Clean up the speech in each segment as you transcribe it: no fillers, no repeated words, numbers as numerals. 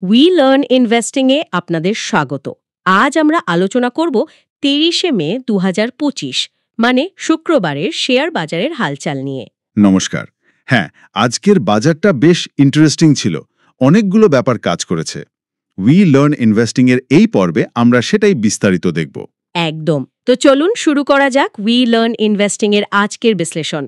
We learn investing এ আপনাদের স্বাগত। আজ আমরা আলোচনা করব ৩০শে মে ২০২৫ মানে শুক্রবারের শেয়ার বাজারের হালচাল নিয়ে। নমস্কার। হ্যাঁ, আজকের বাজারটা বেশ ইন্টারেস্টিং ছিল। অনেকগুলো ব্যাপার কাজ করেছে। উই লার্ন ইনভেস্টিং এর এই পর্বে আমরা সেটাই বিস্তারিত দেখব। একদম। তো চলুন শুরু করা যাক উই লার্ন ইনভেস্টিং এর আজকের বিশ্লেষণ।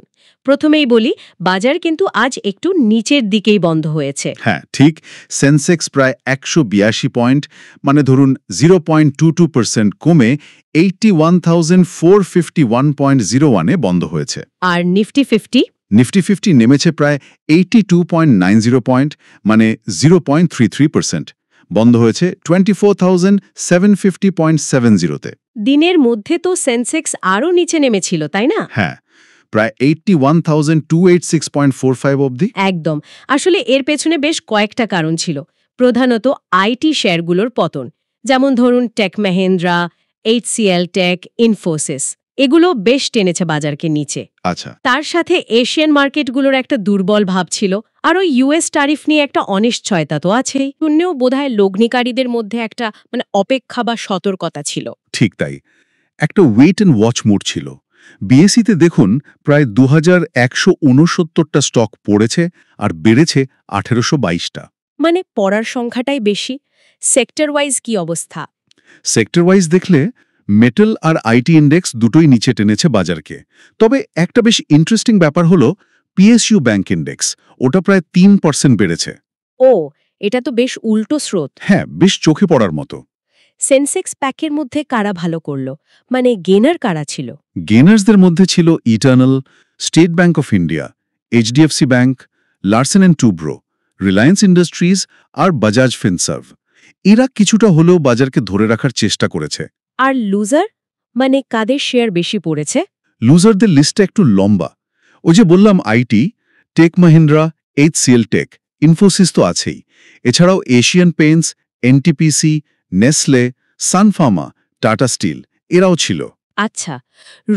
প্রথমেই বলি, বাজার কিন্তু আজ একটু নিচের দিকেই বন্ধ হয়েছে। হ্যাঁ, ঠিক। সেন্সেক্স প্রায় ১৮২ পয়েন্ট, মানে ধরুন 0.22% কমে 81,451.01 এ বন্ধ হয়েছে। আর নিফটি 50? নিফটি 50 নেমেছে প্রায় 82.90 পয়েন্ট, মানে 0.33%। বন্ধ হয়েছে 24,750.70-তে। দিনের মধ্যে তো সেন্সেক্স আরও নিচে নেমেছিল, তাই না? হ্যাঁ, প্রায় 81,286.45 অবধি। একদম। আসলে এর পেছনে বেশ কয়েকটা কারণ ছিল। প্রধানত আইটি শেয়ারগুলোর পতন, যেমন ধরুন Tech Mahindra, HCL Tech, Infosys, এগুলো বেশ টেনেছে বাজারকে নিচে। আচ্ছা। তার সাথে এশিয়ান মার্কেটগুলোর একটা দুর্বল ভাব ছিল, আর ওই ইউএস ট্যারিফ নিয়ে একটা অনিশ্চয়তা তো আছেই। শূন্যও বোধহয় লগ্নিকারীদের মধ্যে একটা অপেক্ষা বা সতর্কতা ছিল। ঠিক তাই। একটা ওয়েট অ্যান্ড ওয়াচ মোড ছিল। বিএসইতে দেখুন প্রায় 2,169টা স্টক পড়েছে আর বেড়েছে 1,822টা। মানে পড়ার সংখ্যাটাই বেশি। সেক্টর ওয়াইজ কি অবস্থা? সেক্টর ওয়াইজ দেখলে মেটাল আর আইটি ইন্ডেক্স দুটোই নিচে টেনেছে বাজারকে। তবে একটা বেশ ইন্টারেস্টিং ব্যাপার হলো পিএসইউ ব্যাংক ইন্ডেক্স, ওটা প্রায় 3% বেড়েছে। ও, এটা তো বেশ উল্টো স্রোত। হ্যাঁ, বেশ চোখে পড়ার মতো। সেন্সেক্স প্যাকের মধ্যে কারা ভালো করলো, মানে গেনার কারা ছিল? গেনার্সদের মধ্যে ছিল Eternal, State Bank of India, HDFC Bank, Larsen and Toubro, Reliance Industries আর বাজাজ ফিনসার্ভ। এরা কিছুটা হলেও বাজারকে ধরে রাখার চেষ্টা করেছে। আর লুজার, মানে কাদের শেয়ার বেশি পড়েছে? লুজারদের লিস্টটা একটু লম্বা। ওই যে বললাম IT, Tech Mahindra, HCL Tech, Infosys তো আছেই। এছাড়াও Asian Paints, NTPC, Nestle, Sun Pharma, Tata Steel এরাও ছিল। আচ্ছা,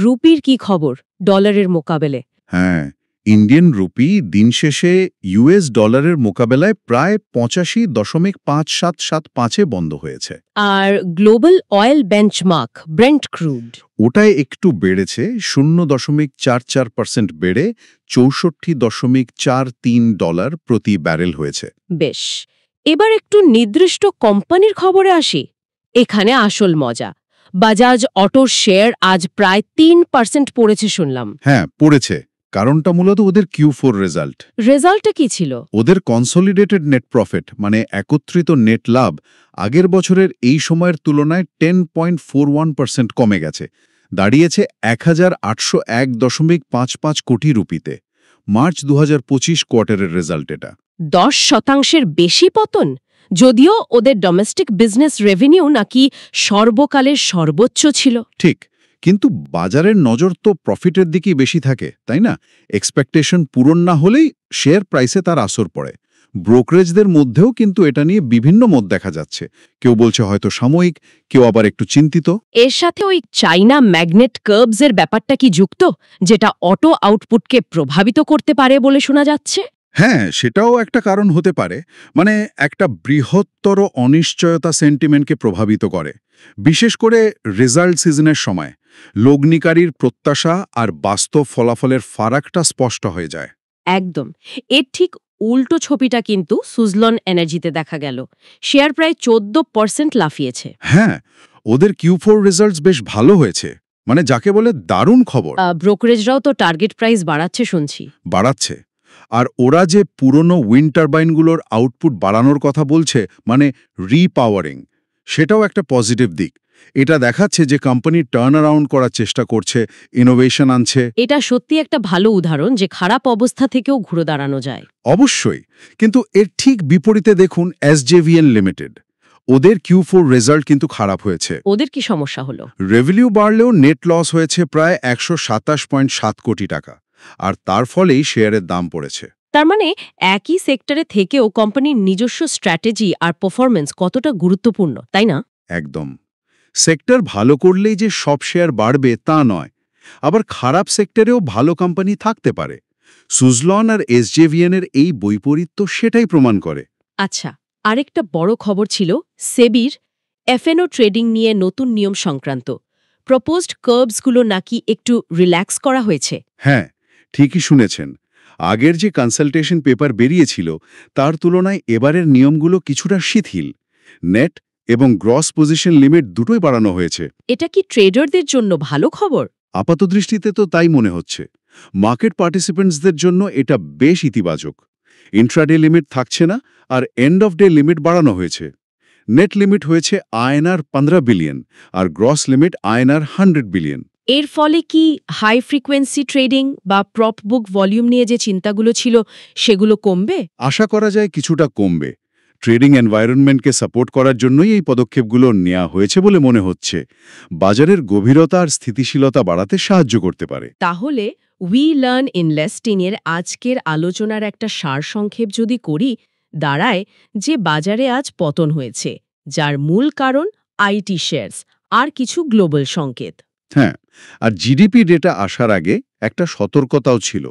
রুপির কি খবর ডলারের মোকাবেলে? হ্যাঁ, ইন্ডিয়ান রুপি দিন শেষে ইউএস ডলারের মোকাবেলায় প্রায় 85.5775-এ বন্ধ হয়েছে। আর global oil benchmark Brent crude? ওটায় একটু বেড়েছে, 0.44% বেড়ে $64.43 প্রতি ব্যারেল হয়েছে। বেশ, এবার একটু নির্দিষ্ট কোম্পানির খবরে আসি। এখানে আসল মজা। বাজাজ অটোর শেয়ার আজ প্রায় 3% পড়েছে শুনলাম। হ্যাঁ, পড়েছে। কারণটা মূলত ওদের Q4 রেজাল্ট। রেজাল্টটা কি ছিল? ওদের কনসলিডেটেড নেট প্রফিট, মানে একত্রিত নেট লাভ, আগের বছরের এই সময়ের তুলনায় 10.41% কমে গেছে, দাঁড়িয়েছে 1,801.55 কোটি রুপিতে। মার্চ 2025 কোয়ার্টারের রেজাল্ট এটা। 10% বেশি পতন, যদিও ওদের ডোমেস্টিক বিজনেস রেভিনিউ নাকি সর্বকালের সর্বোচ্চ ছিল। ঠিক, কিন্তু বাজারের নজর তো প্রফিটের দিকেই বেশি থাকে, তাই না? এক্সপেকটেশন পূরণ না হলেই শেয়ার প্রাইসে তার আসর পড়ে। ব্রোকারেজদের মধ্যেও কিন্তু এটা নিয়ে বিভিন্ন মত দেখা যাচ্ছে। কেউ বলছে হয়তো সাময়িক, কেউ আবার একটু চিন্তিত। এর সাথে ওই চাইনা ম্যাগনেট কার্ভসের ব্যাপারটা কি যুক্ত, যেটা অটো আউটপুটকে প্রভাবিত করতে পারে বলে শোনা যাচ্ছে? হ্যাঁ, সেটাও একটা কারণ হতে পারে। মানে একটা বৃহত্তর অনিশ্চয়তা সেন্টিমেন্টকে প্রভাবিত করে, বিশেষ করে রেজাল্ট সিজনের সময়। লগ্নিকারীর প্রত্যাশা আর বাস্তব ফলাফলের ফারাকটা স্পষ্ট হয়ে যায়। একদম। এর ঠিক উল্টো ছবিটা কিন্তু সুজলন এনার্জিতে দেখা গেল। শেয়ার প্রায় 14% লাফিয়েছে। হ্যাঁ, ওদের Q4 রেজাল্টস বেশ ভালো হয়েছে, মানে যাকে বলে দারুণ খবর। ব্রোকারেজরাও তো টার্গেট প্রাইস বাড়াচ্ছে শুনছি। বাড়াচ্ছে। আর ওরা যে পুরনো উইন্ড টারবাইনগুলোর আউটপুট বাড়ানোর কথা বলছে, মানে রিপাওয়ারিং, সেটাও একটা পজিটিভ দিক। এটা দেখাচ্ছে যে কোম্পানি টার্ন অ্যারাউন্ড করার চেষ্টা করছে, ইনোভেশন আনছে। এটা সত্যি একটা ভালো উদাহরণ যে খারাপ অবস্থা থেকেও ঘুরে দাঁড়ানো যায়। অবশ্যই, কিন্তু এর ঠিক বিপরীতে দেখুন SJVN লিমিটেড। ওদের Q4 রেজাল্ট কিন্তু খারাপ হয়েছে। ওদের কি সমস্যা হলো? রেভিনিউ বাড়লেও নেট লস হয়েছে প্রায় 127.7 কোটি টাকা, আর তার ফলেই শেয়ারের দাম পড়েছে। তার মানে একই সেক্টরে থেকেও কোম্পানির নিজস্ব স্ট্র্যাটেজি আর পারফরম্যান্স কতটা গুরুত্বপূর্ণ, তাই না? একদম। সেক্টর ভালো করলেই যে সব শেয়ার বাড়বে তা নয়, আবার খারাপ সেক্টরেও ভালো কোম্পানি থাকতে পারে। সুজলন আর SJVN এর এই বৈপরীত্য সেটাই প্রমাণ করে। আচ্ছা, আরেকটা বড় খবর ছিল সেবির এফএনও ট্রেডিং নিয়ে নতুন নিয়ম সংক্রান্ত প্রপোজড কার্বসগুলো নাকি একটু রিল্যাক্স করা হয়েছে। হ্যাঁ, ঠিকই শুনেছেন। আগের যে কনসালটেশন পেপার বেরিয়েছিল তার তুলনায় এবারের নিয়মগুলো কিছুটা শিথিল। নেট এবং গ্রস পজিশন লিমিট দুটোই বাড়ানো হয়েছে। এটা কি ট্রেডারদের জন্য ভালো খবর? আপাতদৃষ্টিতে তো তাই মনে হচ্ছে। মার্কেট পার্টিসিপেন্টসদের জন্য এটা বেশ ইতিবাচক। ইন্ট্রাডে লিমিট থাকছে না, আর এন্ড অফ ডে লিমিট বাড়ানো হয়েছে। নেট লিমিট হয়েছে INR 15 বিলিয়ন আর গ্রস লিমিট INR 100 বিলিয়ন। এর ফলে কি হাই ফ্রিকোয়েন্সি ট্রেডিং বা প্রপ বুক ভলিউম নিয়ে যে চিন্তাগুলো ছিল সেগুলো কমবে? আশা করা যায় কিছুটা কমবে। ট্রেডিং এনভায়রনমেন্টকে সাপোর্ট করার জন্যই এই পদক্ষেপগুলো নেওয়া হয়েছে বলে মনে হচ্ছে। বাজারের গভীরতা আর স্থিতিশীলতা বাড়াতে সাহায্য করতে পারে। তাহলে উই লার্ন ইনভেস্টিং এর আজকের আলোচনার একটা সারসংক্ষেপ যদি করি, দাঁড়ায় যে বাজারে আজ পতন হয়েছে, যার মূল কারণ আইটি শেয়ারস আর কিছু গ্লোবাল সংকেত। হ্যাঁ, আর জিডিপি ডেটা আসার আগে একটা সতর্কতাও ছিল।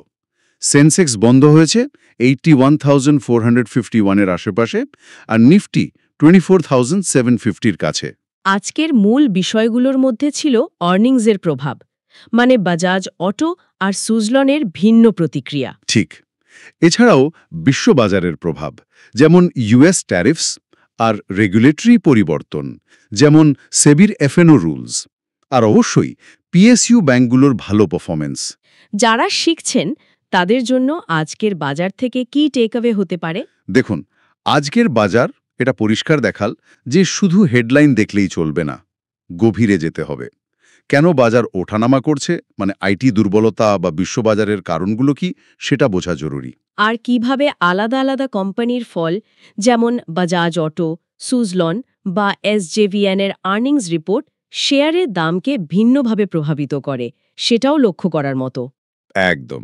সেন্সেক্স বন্ধ হয়েছে 81,451 এর আশেপাশে, আর নিফটি 24,750 কাছে। আজকের মূল বিষয়গুলোর মধ্যে ছিল আর্নিংসের প্রভাব, মানে বাজাজ অটো আর সুজলনের ভিন্ন প্রতিক্রিয়া। ঠিক। এছাড়াও বিশ্ববাজারের প্রভাব, যেমন ইউএস ট্যারিফস আর রেগুলেটরি পরিবর্তন, যেমন সেবির এফএনও রুলস, আর অবশ্যই পিএসইউ ব্যাংকগুলোর ভালো পারফরমেন্স। যারা শিখছেন তাদের জন্য আজকের বাজার থেকে কি টেকঅ্যাওয়ে হতে পারে? দেখুন, আজকের বাজার এটা পরিষ্কার দেখাল যে শুধু হেডলাইন দেখলেই চলবে না, গভীরে যেতে হবে। কেন বাজার ওঠানামা করছে, মানে আইটি দুর্বলতা বা বিশ্ববাজারের কারণগুলো কি, সেটা বোঝা জরুরি। আর কিভাবে আলাদা আলাদা কোম্পানির ফল, যেমন বাজাজ অটো, সুজলন বা এসজেভিএন এর আর্নিংস রিপোর্ট শেয়ারের দামকে ভিন্নভাবে প্রভাবিত করে, সেটাও লক্ষ্য করার মতো। একদম।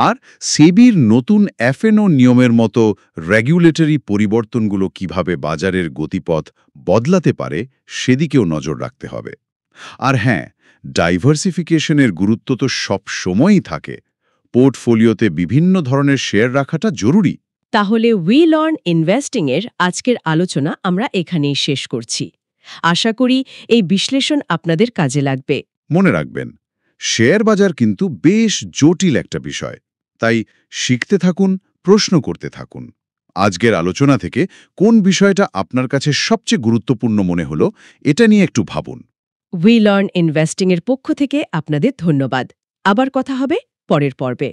আর সেবির নতুন এফএনও নিয়মের মতো রেগুলেটরি পরিবর্তনগুলো কিভাবে বাজারের গতিপথ বদলাতে পারে সেদিকেও নজর রাখতে হবে। আর হ্যাঁ, ডাইভার্সিফিকেশনের গুরুত্ব তো সব সময়ই থাকে। পোর্টফোলিওতে বিভিন্ন ধরনের শেয়ার রাখাটা জরুরি। তাহলে উই লার্ন ইনভেস্টিং এর আজকের আলোচনা আমরা এখানেই শেষ করছি। আশা করি এই বিশ্লেষণ আপনাদের কাজে লাগবে। মনে রাখবেন, শেয়ার বাজার কিন্তু বেশ জটিল একটা বিষয়। তাই শিখতে থাকুন, প্রশ্ন করতে থাকুন। আজকের আলোচনা থেকে কোন বিষয়টা আপনার কাছে সবচেয়ে গুরুত্বপূর্ণ মনে হলো, এটা নিয়ে একটু ভাবুন। উই লার্ন ইনভেস্টিং এর পক্ষ থেকে আপনাদের ধন্যবাদ। আবার কথা হবে পরের পর্বে।